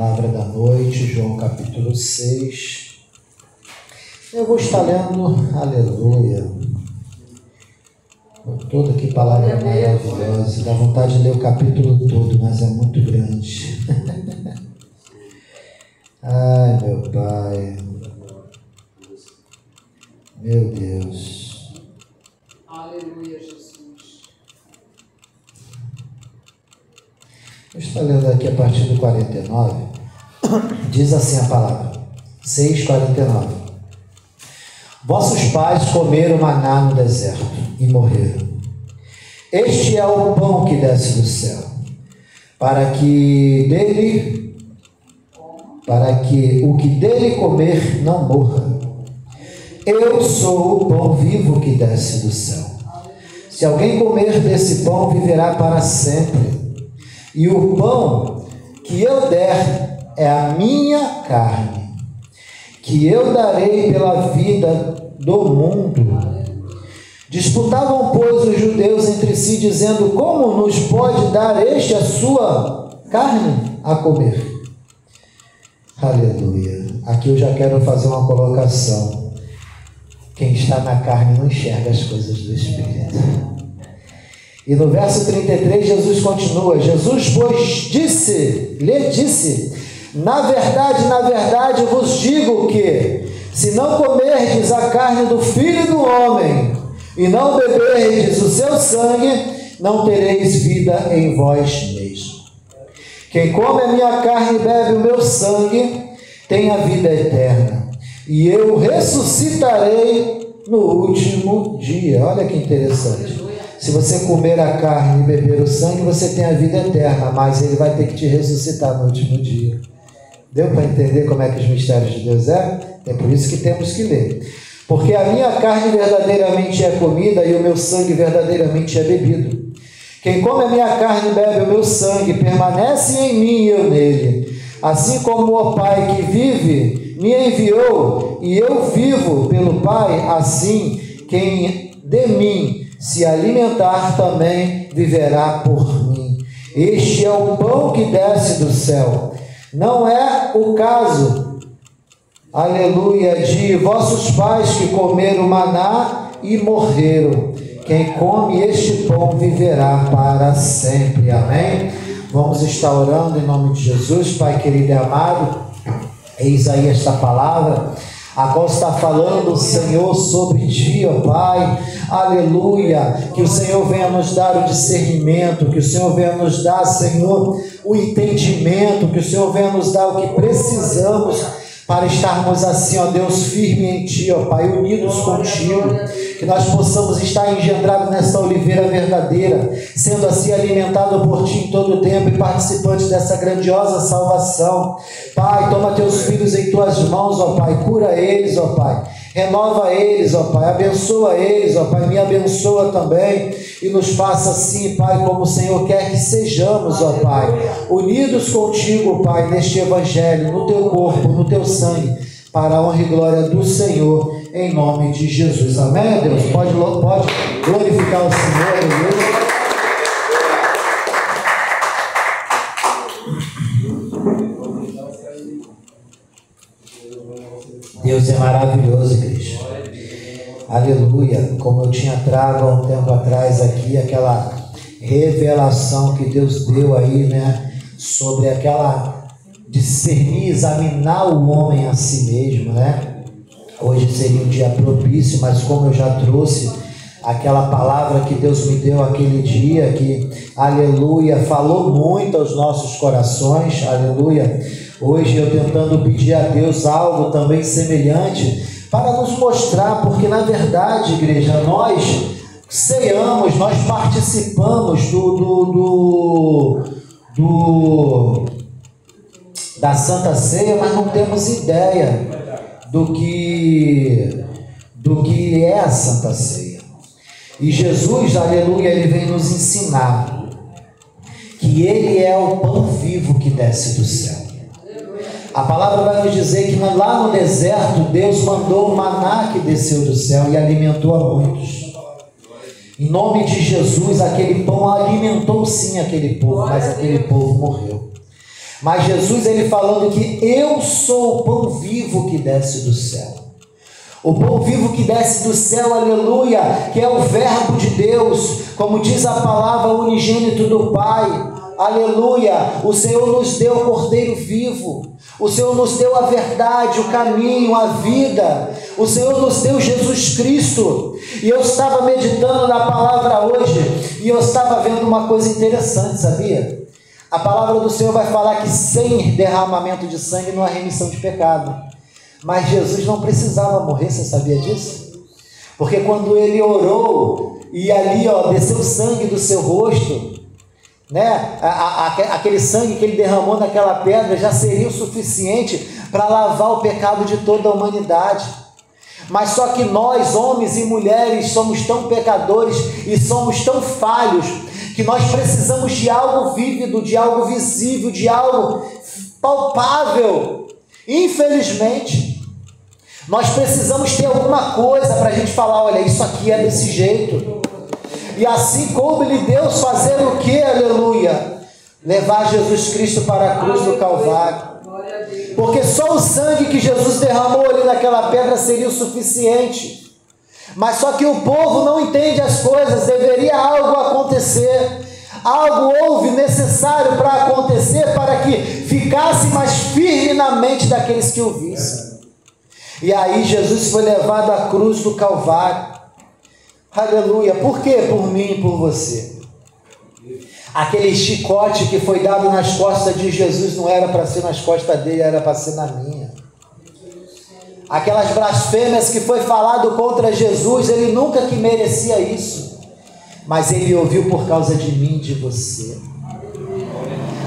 palavra da noite, João capítulo 6. Eu vou estar lendo, aleluia. Toda que palavra maravilhosa. Dá vontade de ler o capítulo todo, mas é muito grande. Ai, meu Pai. Meu Deus. Aleluia, Jesus. Eu estou lendo aqui a partir do 49. Diz assim a palavra. 6:49. Vossos pais comeram maná no deserto e morreram. Este é o pão que desce do céu, para que o que dele comer não morra. Eu sou o pão vivo que desce do céu. Se alguém comer desse pão, viverá para sempre. E o pão que eu der é a minha carne, que eu darei pela vida do mundo. Disputavam, pois, os judeus entre si, dizendo: como nos pode dar este a sua carne a comer? Aleluia. Aqui eu já quero fazer uma colocação. Quem está na carne não enxerga as coisas do Espírito. E no verso 33, Jesus continua. Jesus, pois, lhe disse: na verdade vos digo que, se não comerdes a carne do Filho do Homem, e não beberdes o seu sangue, não tereis vida em vós mesmos. Quem come a minha carne e bebe o meu sangue, tem a vida eterna, e eu ressuscitarei no último dia. Olha que interessante. Se você comer a carne e beber o sangue, você tem a vida eterna, mas ele vai ter que te ressuscitar no último dia. Deu para entender como é que os mistérios de Deus é? É por isso que temos que ler. Porque a minha carne verdadeiramente é comida e o meu sangue verdadeiramente é bebido. Quem come a minha carne e bebe o meu sangue, permanece em mim e eu nele. Assim como o Pai que vive me enviou e eu vivo pelo Pai, assim quem de mim se alimentar também viverá por mim. Este é o pão que desce do céu. Não é o caso, aleluia, de vossos pais que comeram maná e morreram. Quem come este pão viverá para sempre. Amém? Vamos estar orando em nome de Jesus. Pai querido e amado, eis aí esta palavra, a qual está falando o Senhor sobre ti, ó Pai, aleluia, que o Senhor venha nos dar o discernimento, que o Senhor venha nos dar, Senhor, o entendimento, que o Senhor venha nos dar o que precisamos para estarmos assim, ó Deus, firme em ti, ó Pai, unidos contigo, que nós possamos estar engendrados nessa oliveira verdadeira, sendo assim alimentado por ti em todo o tempo e participantes dessa grandiosa salvação. Pai, toma teus filhos em tuas mãos, ó Pai, cura eles, ó Pai, renova eles, ó Pai, abençoa eles, ó Pai, me abençoa também e nos faça assim, Pai, como o Senhor quer que sejamos, ó Pai, unidos contigo, Pai, neste evangelho, no teu corpo, no teu sangue, para a honra e glória do Senhor, em nome de Jesus. Amém, Deus? Pode glorificar o Senhor, aleluia. Deus é maravilhoso, igreja. Aleluia. Como eu tinha trago há um tempo atrás aqui, aquela revelação que Deus deu aí, né? Sobre aquela discernir, examinar o homem a si mesmo, né? Hoje seria um dia propício, mas como eu já trouxe aquela palavra que Deus me deu aquele dia, que, aleluia, falou muito aos nossos corações, aleluia. Hoje eu tentando pedir a Deus algo também semelhante para nos mostrar, porque na verdade, igreja, nós ceiamos, nós participamos da Santa Ceia, mas não temos ideia do que é a Santa Ceia. E Jesus, aleluia, ele vem nos ensinar que ele é o pão vivo que desce do céu. A palavra vai nos dizer que lá no deserto Deus mandou o maná que desceu do céu e alimentou a muitos. Em nome de Jesus, aquele pão alimentou sim aquele povo, mas aquele povo morreu. Mas Jesus, ele falando que eu sou o pão vivo que desce do céu. O pão vivo que desce do céu, aleluia, que é o verbo de Deus, como diz a palavra, unigênito do Pai. Aleluia, o Senhor nos deu o Cordeiro vivo, o Senhor nos deu a verdade, o caminho, a vida, o Senhor nos deu Jesus Cristo. E eu estava meditando na palavra hoje, e eu estava vendo uma coisa interessante, sabia? A palavra do Senhor vai falar que sem derramamento de sangue não há remissão de pecado. Mas Jesus não precisava morrer, você sabia disso? Porque quando ele orou, e ali desceu sangue do seu rosto, né? Aquele sangue que ele derramou naquela pedra já seria o suficiente para lavar o pecado de toda a humanidade. Mas só que nós, homens e mulheres, somos tão pecadores e somos tão falhos que nós precisamos de algo vívido, de algo visível, de algo palpável. Infelizmente, nós precisamos ter alguma coisa para a gente falar, olha, isso aqui é desse jeito. E assim coube-lhe Deus fazer o que? Aleluia! Levar Jesus Cristo para a cruz do Calvário. Porque só o sangue que Jesus derramou ali naquela pedra seria o suficiente. Mas só que o povo não entende as coisas, deveria algo acontecer. Algo houve necessário para acontecer, para que ficasse mais firme na mente daqueles que o vissem. E aí Jesus foi levado à cruz do Calvário. Aleluia. Por quê? Por mim e por você. Aquele chicote que foi dado nas costas de Jesus não era para ser nas costas dele, era para ser na minha. Aquelas blasfêmias que foi falado contra Jesus, ele nunca que merecia isso. Mas ele ouviu por causa de mim e de você.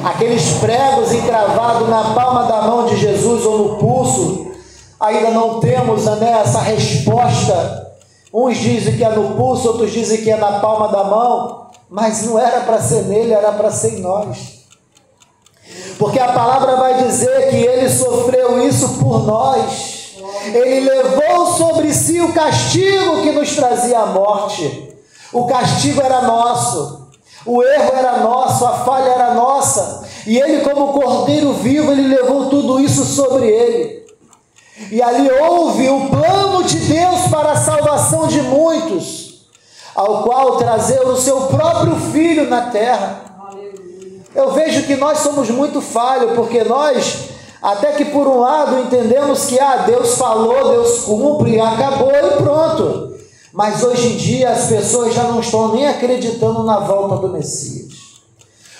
Aqueles pregos encravados na palma da mão de Jesus ou no pulso, ainda não temos, essa resposta. Uns dizem que é no pulso, outros dizem que é na palma da mão, mas não era para ser nele, era para ser em nós. Porque a palavra vai dizer que ele sofreu isso por nós. Ele levou sobre si o castigo que nos trazia a morte. O castigo era nosso, o erro era nosso, a falha era nossa. E ele, como cordeiro vivo, ele levou tudo isso sobre ele. E ali houve o plano de Deus para a salvação de muitos, ao qual trazer o seu próprio Filho na terra. Eu vejo que nós somos muito falhos, porque nós, até que por um lado entendemos que Deus falou, Deus cumpre, acabou e pronto. Mas hoje em dia as pessoas já não estão nem acreditando na volta do Messias.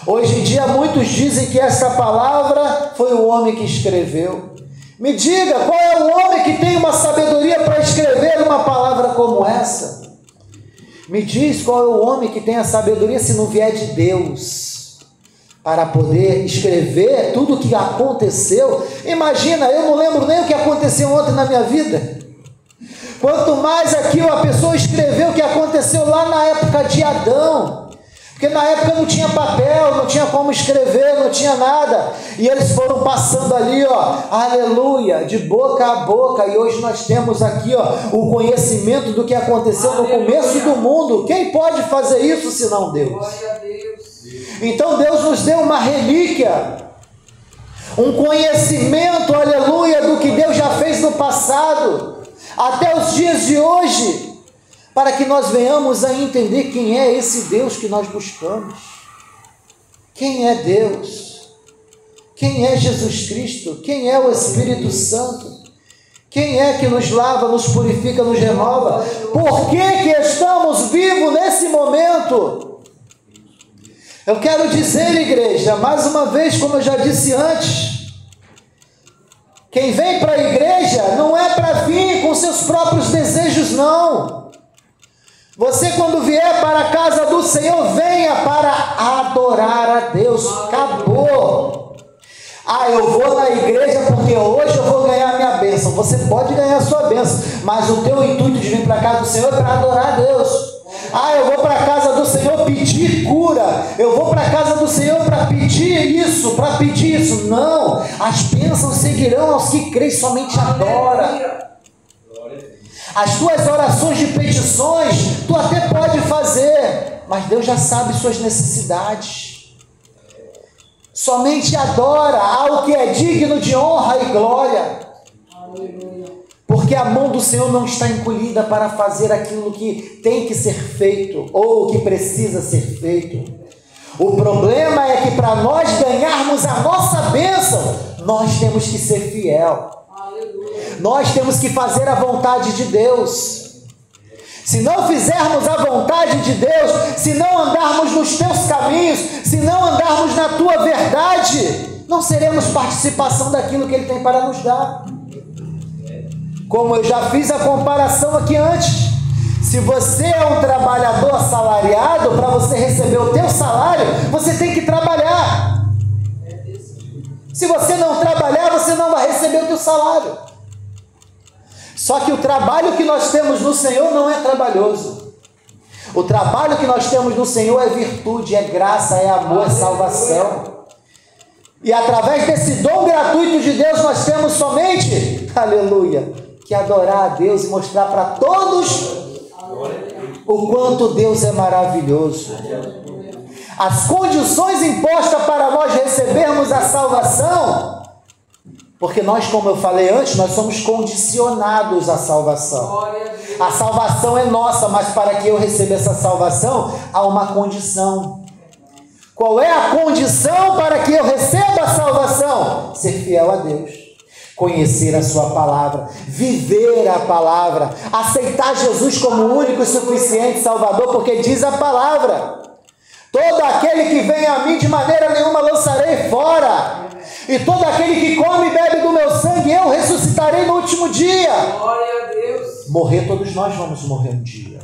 Hoje em dia muitos dizem que essa palavra foi o homem que escreveu. Me diga, qual é o homem que tem uma sabedoria para escrever uma palavra como essa? Me diz qual é o homem que tem a sabedoria se não vier de Deus, para poder escrever tudo o que aconteceu. Imagina, eu não lembro nem o que aconteceu ontem na minha vida. Quanto mais aqui a pessoa escreveu o que aconteceu lá na época de Adão. Porque na época não tinha papel, não tinha como escrever, não tinha nada. E eles foram passando ali, aleluia, de boca a boca. E hoje nós temos aqui, o conhecimento do que aconteceu no começo do mundo. Quem pode fazer isso senão Deus? Glória a Deus. Então Deus nos deu uma relíquia, um conhecimento, aleluia, do que Deus já fez no passado, até os dias de hoje, para que nós venhamos a entender quem é esse Deus que nós buscamos. Quem é Deus? Quem é Jesus Cristo? Quem é o Espírito Santo? Quem é que nos lava, nos purifica, nos renova? Por que que estamos vivos nesse momento? Eu quero dizer, igreja, mais uma vez, como eu já disse antes, quem vem para a igreja não é para vir com seus próprios desejos, não. Você, quando vier para a casa do Senhor, venha para adorar a Deus. Acabou. Eu vou na igreja porque hoje eu vou ganhar a minha bênção. Você pode ganhar a sua bênção, mas o teu intuito de vir para a casa do Senhor é para adorar a Deus. Eu vou para a casa do Senhor pedir cura. Eu vou para a casa do Senhor para pedir isso, para pedir isso. Não, as bênçãos seguirão aos que creem, somente adora. As tuas orações de petições, tu até pode fazer, mas Deus já sabe suas necessidades. Somente adora ao que é digno de honra e glória. Aleluia. Porque a mão do Senhor não está encolhida para fazer aquilo que tem que ser feito ou que precisa ser feito. O problema é que para nós ganharmos a nossa bênção, nós temos que ser fiel. Aleluia. Nós temos que fazer a vontade de Deus. Se não fizermos a vontade de Deus, se não andarmos nos teus caminhos, se não andarmos na tua verdade, não seremos participação daquilo que Ele tem para nos dar. Como eu já fiz a comparação aqui antes, se você é um trabalhador assalariado, para você receber o teu salário, você tem que trabalhar. Se você não trabalhar, você não vai receber o teu salário. Só que o trabalho que nós temos no Senhor não é trabalhoso. O trabalho que nós temos no Senhor é virtude, é graça, é amor, é salvação. E através desse dom gratuito de Deus, nós temos somente, aleluia, que adorar a Deus e mostrar para todos o quanto Deus é maravilhoso. As condições impostas para nós recebermos a salvação, porque nós, como eu falei antes, nós somos condicionados à salvação. A salvação é nossa, mas para que eu receba essa salvação, há uma condição. Qual é a condição para que eu receba a salvação? Ser fiel a Deus, conhecer a sua palavra, viver a palavra, aceitar Jesus como o único e suficiente Salvador, porque diz a palavra: todo aquele que vem a mim de maneira nenhuma lançarei fora. E todo aquele que come e bebe do meu sangue, eu ressuscitarei no último dia. Glória a Deus. Morrer, todos nós vamos morrer um dia.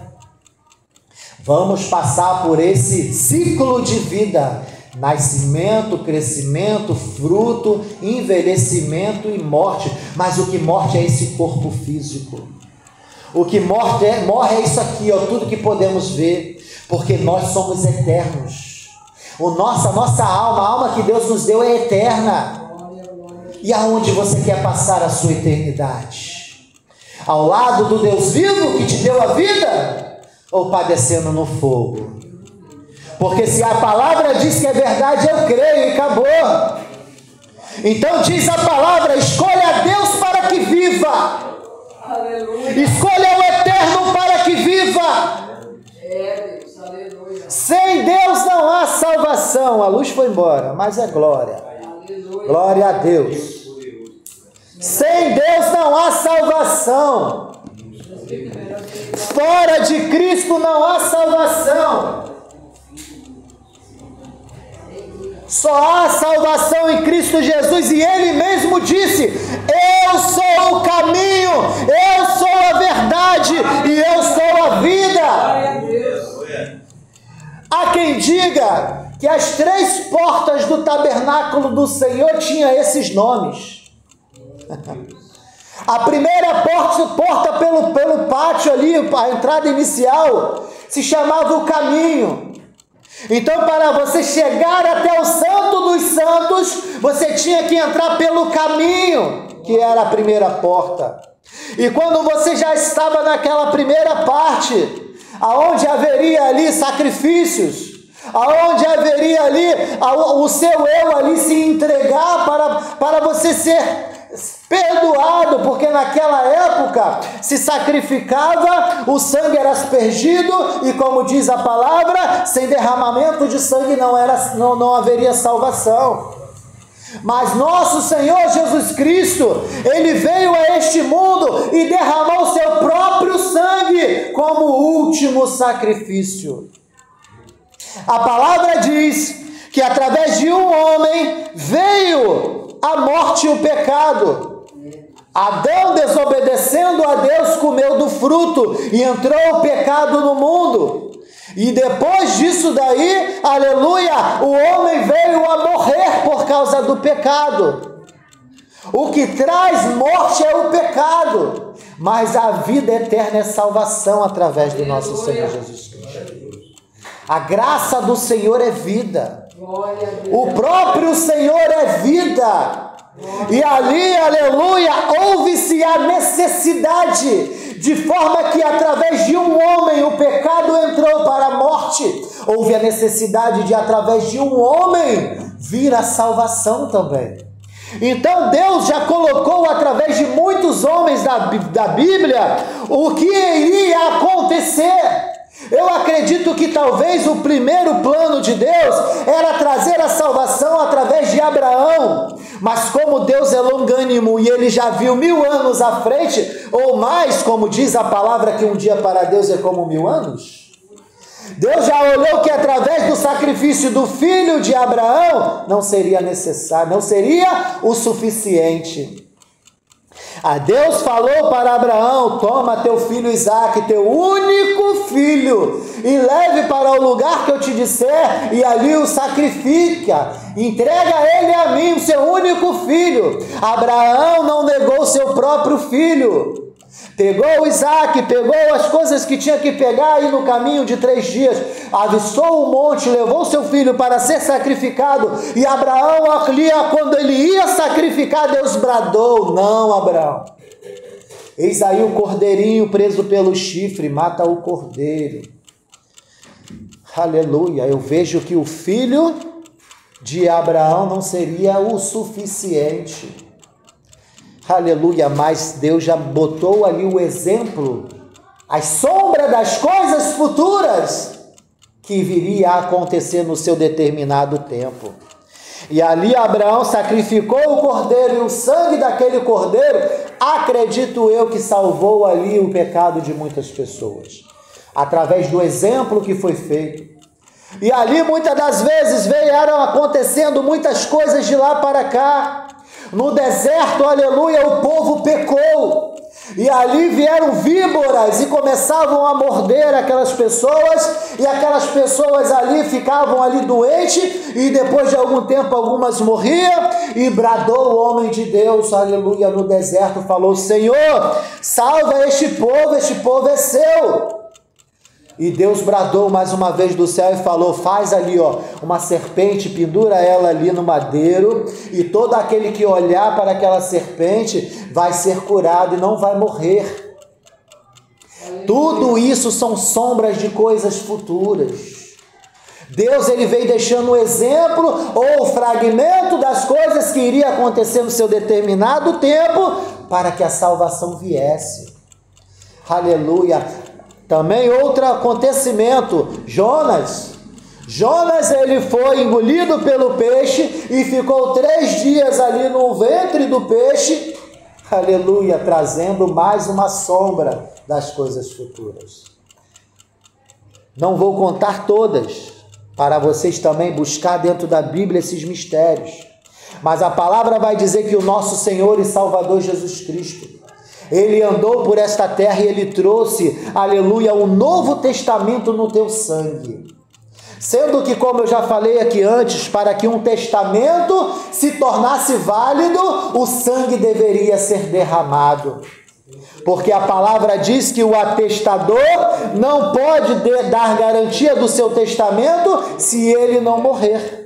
Vamos passar por esse ciclo de vida: nascimento, crescimento, fruto, envelhecimento e morte. Mas o que morre é esse corpo físico. O que morre é isso aqui, ó, tudo que podemos ver, porque nós somos eternos. A nossa alma, a alma que Deus nos deu é eterna. E aonde você quer passar a sua eternidade? Ao lado do Deus vivo que te deu a vida? Ou padecendo no fogo? Porque se a palavra diz que é verdade, eu creio e acabou. Então diz a palavra: escolha a Deus para que viva. Aleluia. Escolha o eterno para que viva. Deus, aleluia. Sem Deus não há salvação. A luz foi embora, mas é glória. Aleluia. Glória a Deus. Sem Deus não há salvação. Fora de Cristo não há salvação. Só há salvação em Cristo Jesus, e Ele mesmo disse: eu sou o caminho, eu sou a verdade e eu sou a vida. Há quem diga que as 3 portas do tabernáculo do Senhor tinham esses nomes. A primeira porta pelo pátio ali, a entrada inicial, se chamava o caminho. Então, para você chegar até o Santo dos Santos, você tinha que entrar pelo caminho, que era a primeira porta. E quando você já estava naquela primeira parte, aonde haveria ali sacrifícios, aonde haveria ali o seu eu ali se entregar para você ser perdoado, porque naquela época se sacrificava, o sangue era aspergido, e como diz a palavra, sem derramamento de sangue não haveria salvação. Mas nosso Senhor Jesus Cristo, Ele veio a este mundo e derramou o seu próprio sangue como último sacrifício. A palavra diz que através de um homem veio a morte e o pecado. Adão, desobedecendo a Deus, comeu do fruto e entrou o pecado no mundo. E depois disso daí, aleluia, o homem veio a morrer por causa do pecado. O que traz morte é o pecado, mas a vida eterna é salvação através do nosso Senhor Jesus Cristo. A graça do Senhor é vida. O próprio Senhor é vida. E ali, aleluia, houve-se a necessidade de forma que através de um homem o pecado entrou para a morte, houve a necessidade de através de um homem vir a salvação também. Então Deus já colocou através de muitos homens da Bíblia o que iria acontecer. Eu acredito que talvez o primeiro plano de Deus era trazer a salvação através de Abraão, mas como Deus é longânimo e ele já viu 1000 anos à frente, ou mais, como diz a palavra que um dia para Deus é como 1000 anos, Deus já olhou que através do sacrifício do filho de Abraão não seria necessário, não seria o suficiente. Deus falou para Abraão: toma teu filho Isaque, teu único filho, e leve para o lugar que eu te disser, e ali o sacrifica, entrega ele a mim, o seu único filho. Abraão não negou seu próprio filho, pegou o Isaque, pegou as coisas que tinha que pegar aí no caminho de 3 dias, avistou o monte, levou seu filho para ser sacrificado, e Abraão ali, quando ele ia sacrificar, Deus bradou: não, Abraão, eis aí o cordeirinho preso pelo chifre, mata o cordeiro. Aleluia. Eu vejo que o filho de Abraão não seria o suficiente. Aleluia, mas Deus já botou ali o exemplo, a sombra das coisas futuras que viria a acontecer no seu determinado tempo. E ali Abraão sacrificou o cordeiro, e o sangue daquele cordeiro, acredito eu, que salvou ali o pecado de muitas pessoas, através do exemplo que foi feito. E ali muitas das vezes vieram acontecendo muitas coisas de lá para cá. No deserto, aleluia, o povo pecou, e ali vieram víboras e começavam a morder aquelas pessoas, e aquelas pessoas ali ficavam ali doentes, e depois de algum tempo algumas morriam, e bradou o homem de Deus, aleluia, no deserto, falou: Senhor, salva este povo é seu. E Deus bradou mais uma vez do céu e falou: faz ali, uma serpente, pendura ela ali no madeiro, e todo aquele que olhar para aquela serpente vai ser curado e não vai morrer. Tudo isso são sombras de coisas futuras. Deus, ele veio deixando um exemplo ou fragmento das coisas que iria acontecer no seu determinado tempo para que a salvação viesse. Aleluia. Também outro acontecimento, Jonas, ele foi engolido pelo peixe e ficou 3 dias ali no ventre do peixe, aleluia, trazendo mais uma sombra das coisas futuras. Não vou contar todas, para vocês também buscar dentro da Bíblia esses mistérios, mas a palavra vai dizer que o nosso Senhor e Salvador Jesus Cristo, ele andou por esta terra e ele trouxe, aleluia, um novo testamento no teu sangue. Sendo que, como eu já falei aqui antes, para que um testamento se tornasse válido, o sangue deveria ser derramado. Porque a palavra diz que o atestador não pode dar garantia do seu testamento se ele não morrer.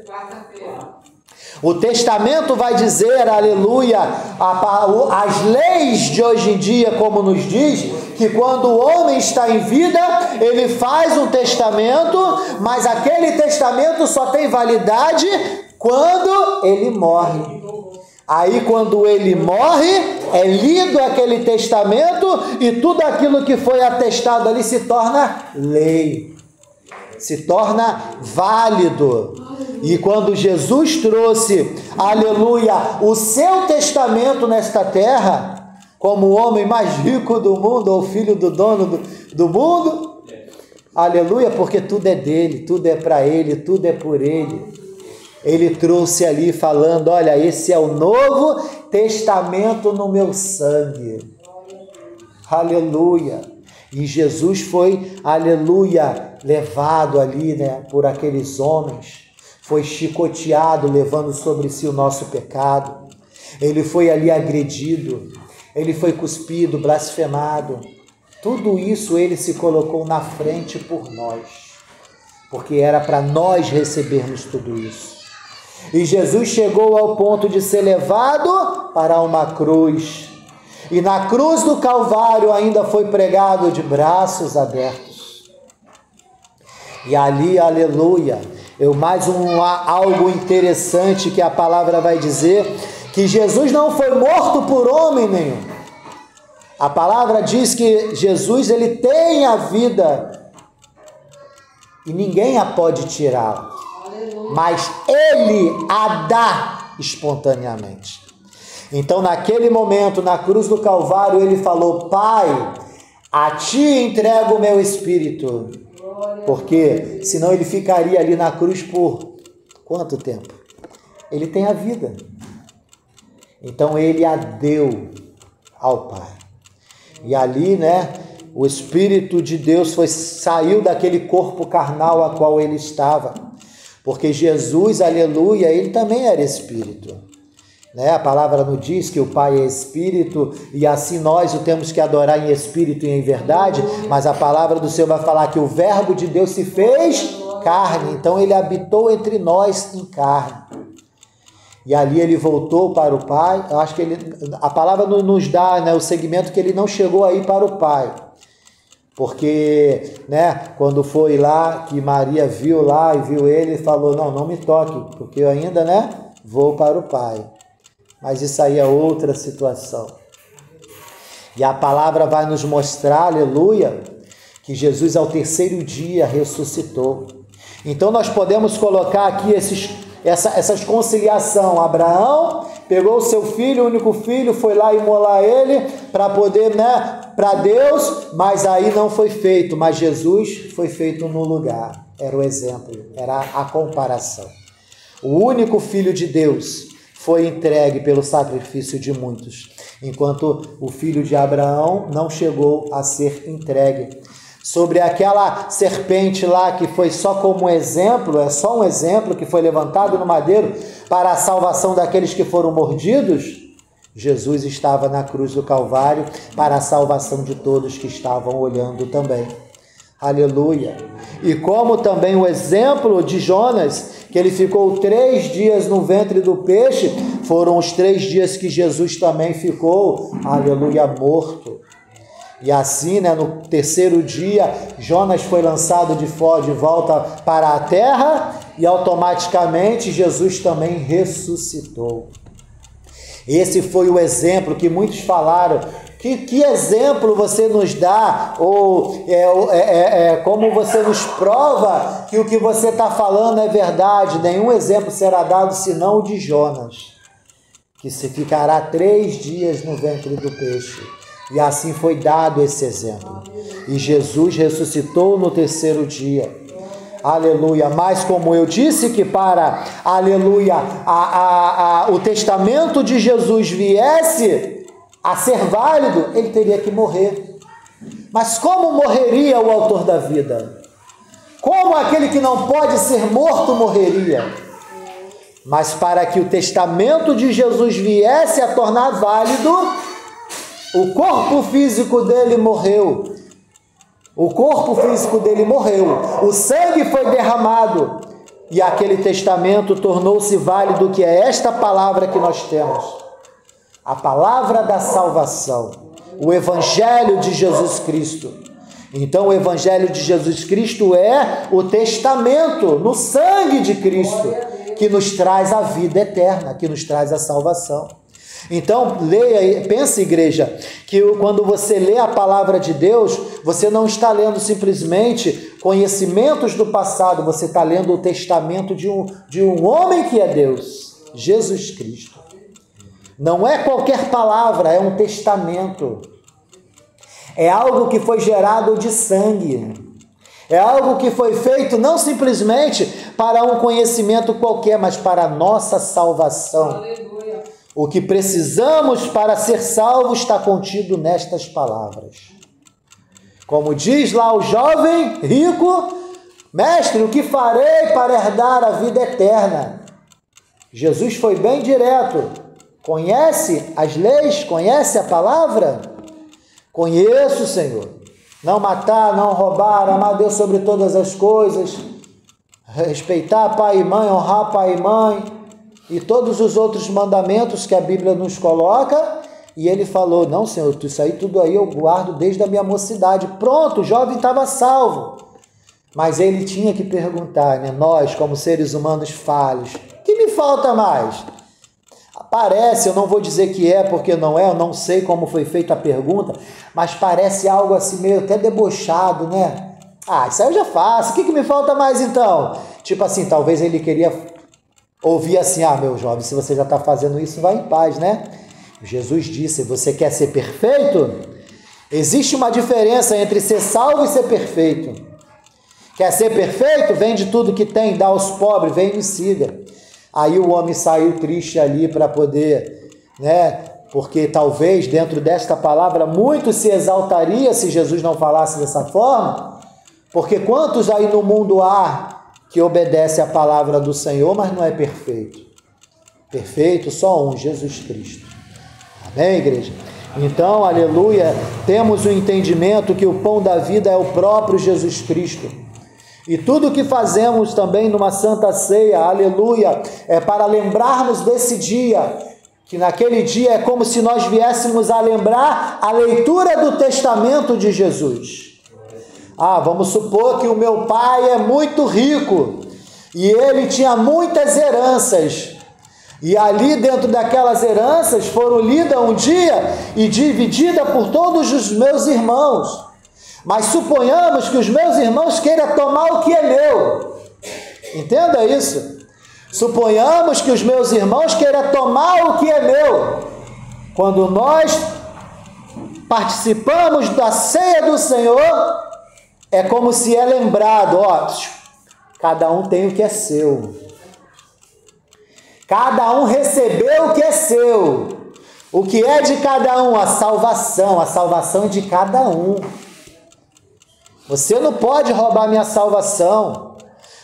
O testamento vai dizer, aleluia, as leis de hoje em dia, como nos diz, que quando o homem está em vida, ele faz um testamento, mas aquele testamento só tem validade quando ele morre. Aí quando ele morre, é lido aquele testamento e tudo aquilo que foi atestado ali se torna lei, se torna válido. E quando Jesus trouxe, aleluia, o seu testamento nesta terra, como o homem mais rico do mundo, ou filho do dono do mundo, aleluia, porque tudo é dele, tudo é para ele, tudo é por ele. Ele trouxe ali falando: olha, esse é o novo testamento no meu sangue. Aleluia. E Jesus foi, aleluia, levado ali, por aqueles homens. Foi chicoteado, levando sobre si o nosso pecado. Ele foi ali agredido, ele foi cuspido, blasfemado. Tudo isso ele se colocou na frente por nós, porque era para nós recebermos tudo isso. E Jesus chegou ao ponto de ser levado para uma cruz. E na cruz do Calvário ainda foi pregado de braços abertos. E ali, aleluia, algo interessante que a palavra vai dizer, que Jesus não foi morto por homem nenhum. A palavra diz que Jesus, ele tem a vida e ninguém a pode tirá-la, mas ele a dá espontaneamente. Então, naquele momento, na cruz do Calvário, ele falou: Pai, a ti entrego o meu espírito. Porque senão ele ficaria ali na cruz por quanto tempo? Ele tem a vida. Então ele a deu ao Pai. E ali, o Espírito de Deus saiu daquele corpo carnal a qual ele estava. Porque Jesus, aleluia, ele também era Espírito. A palavra nos diz que o Pai é Espírito e assim nós o temos que adorar em Espírito e em verdade, mas a palavra do Senhor vai falar que o Verbo de Deus se fez carne, então ele habitou entre nós em carne. E ali ele voltou para o Pai. Eu acho que a palavra nos dá o segmento que ele não chegou aí para o Pai. Porque, quando foi lá, que Maria viu lá e viu ele, falou: não me toque, porque eu ainda, vou para o Pai. Mas isso aí é outra situação. E a palavra vai nos mostrar, aleluia, que Jesus ao terceiro dia ressuscitou. Então nós podemos colocar aqui essas conciliação. Abraão pegou o seu filho, o único filho, foi lá imolar ele para poder, para Deus, mas aí não foi feito. Mas Jesus foi feito no lugar. Era o exemplo, era a comparação. O único filho de Deus foi entregue pelo sacrifício de muitos, enquanto o filho de Abraão não chegou a ser entregue. Sobre aquela serpente lá que foi só como exemplo, é só um exemplo que foi levantado no madeiro para a salvação daqueles que foram mordidos, Jesus estava na cruz do Calvário para a salvação de todos que estavam olhando também. Aleluia! E como também o exemplo de Jonas, que ele ficou 3 dias no ventre do peixe, foram os 3 dias que Jesus também ficou, aleluia, morto. E assim, no terceiro dia, Jonas foi lançado de volta para a terra e automaticamente Jesus também ressuscitou. Esse foi o exemplo que muitos falaram. Que exemplo você nos dá? Ou como você nos prova que o que você está falando é verdade? Nenhum exemplo será dado senão o de Jonas, que se ficará 3 dias no ventre do peixe. E assim foi dado esse exemplo. E Jesus ressuscitou no terceiro dia. Aleluia. Mas como eu disse que para, aleluia, o testamento de Jesus viesse a ser válido, ele teria que morrer. Mas como morreria o autor da vida? Como aquele que não pode ser morto morreria? Mas para que o testamento de Jesus viesse a tornar válido, o corpo físico dele morreu. O corpo físico dele morreu. O sangue foi derramado. E aquele testamento tornou-se válido, que é esta palavra que nós temos. A palavra da salvação. O Evangelho de Jesus Cristo. Então o Evangelho de Jesus Cristo é o testamento no sangue de Cristo, que nos traz a vida eterna, que nos traz a salvação. Então, leia, pense, igreja, que quando você lê a palavra de Deus, você não está lendo simplesmente conhecimentos do passado, você está lendo o testamento de um homem que é Deus, Jesus Cristo. Não é qualquer palavra, é um testamento. É algo que foi gerado de sangue. É algo que foi feito não simplesmente para um conhecimento qualquer, mas para a nossa salvação. Aleluia. O que precisamos para ser salvos está contido nestas palavras. Como diz lá o jovem rico: mestre, o que farei para herdar a vida eterna? Jesus foi bem direto. Conhece as leis? Conhece a palavra? Conheço, Senhor. Não matar, não roubar, amar a Deus sobre todas as coisas, respeitar pai e mãe, honrar pai e mãe, e todos os outros mandamentos que a Bíblia nos coloca, E ele falou, não, Senhor, isso aí tudo aí eu guardo desde a minha mocidade. Pronto, o jovem estava salvo. Mas ele tinha que perguntar, né? Nós, como seres humanos falhos, o que me falta mais? Parece, eu não vou dizer que é, porque não é, eu não sei como foi feita a pergunta, mas parece algo assim meio até debochado, né? Ah, isso aí eu já faço, o que me falta mais então? Tipo assim, talvez ele queria ouvir assim, ah, meu jovem, se você já está fazendo isso, vai em paz, né? Jesus disse, você quer ser perfeito? Existe uma diferença entre ser salvo e ser perfeito. Quer ser perfeito? Vende tudo que tem, dá aos pobres, vem e me siga. Aí o homem saiu triste ali para poder, né? Porque talvez dentro desta palavra muito se exaltaria se Jesus não falasse dessa forma. Porque quantos aí no mundo há que obedece à palavra do Senhor, mas não é perfeito? Perfeito só um, Jesus Cristo. Amém, igreja? Então, aleluia, temos o entendimento que o pão da vida é o próprio Jesus Cristo. E tudo que fazemos também numa Santa Ceia, aleluia, é para lembrarmos desse dia, que naquele dia é como se nós viéssemos a lembrar a leitura do testamento de Jesus. Ah, vamos supor que o meu pai é muito rico e ele tinha muitas heranças. E ali dentro daquelas heranças foram lidas um dia e divididas por todos os meus irmãos. Mas suponhamos que os meus irmãos queiram tomar o que é meu. Entenda isso. Suponhamos que os meus irmãos queiram tomar o que é meu. Quando nós participamos da ceia do Senhor, é como se é lembrado, ó, cada um tem o que é seu. Cada um recebeu o que é seu. O que é de cada um? A salvação de cada um. Você não pode roubar minha salvação.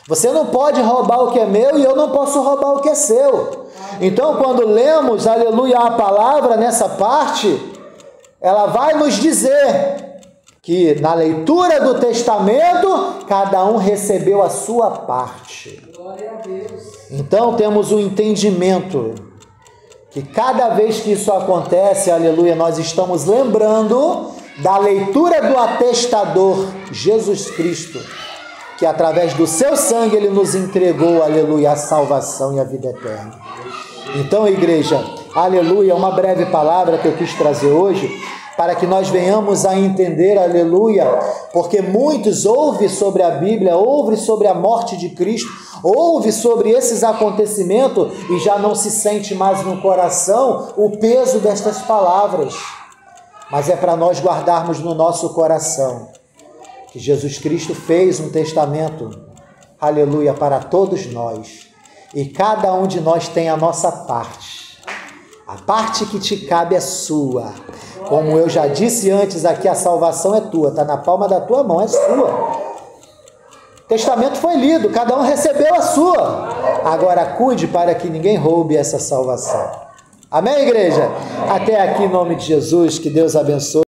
Você não pode roubar o que é meu e eu não posso roubar o que é seu. Então, quando lemos, aleluia, a palavra nessa parte, ela vai nos dizer que na leitura do testamento, cada um recebeu a sua parte. Glória a Deus. Então, temos o entendimento que cada vez que isso acontece, aleluia, nós estamos lembrando da leitura do atestador, Jesus Cristo, que através do seu sangue ele nos entregou, aleluia, a salvação e a vida eterna. Então, igreja, aleluia, uma breve palavra que eu quis trazer hoje, para que nós venhamos a entender, aleluia, porque muitos ouvem sobre a Bíblia, ouvem sobre a morte de Cristo, ouvem sobre esses acontecimentos e já não se sente mais no coração o peso destas palavras. Mas é para nós guardarmos no nosso coração que Jesus Cristo fez um testamento, aleluia, para todos nós. E cada um de nós tem a nossa parte. A parte que te cabe é sua. Como eu já disse antes aqui, a salvação é tua, está na palma da tua mão, é sua. O testamento foi lido, cada um recebeu a sua. Agora cuide para que ninguém roube essa salvação. Amém, igreja? Até aqui, em nome de Jesus, que Deus abençoe.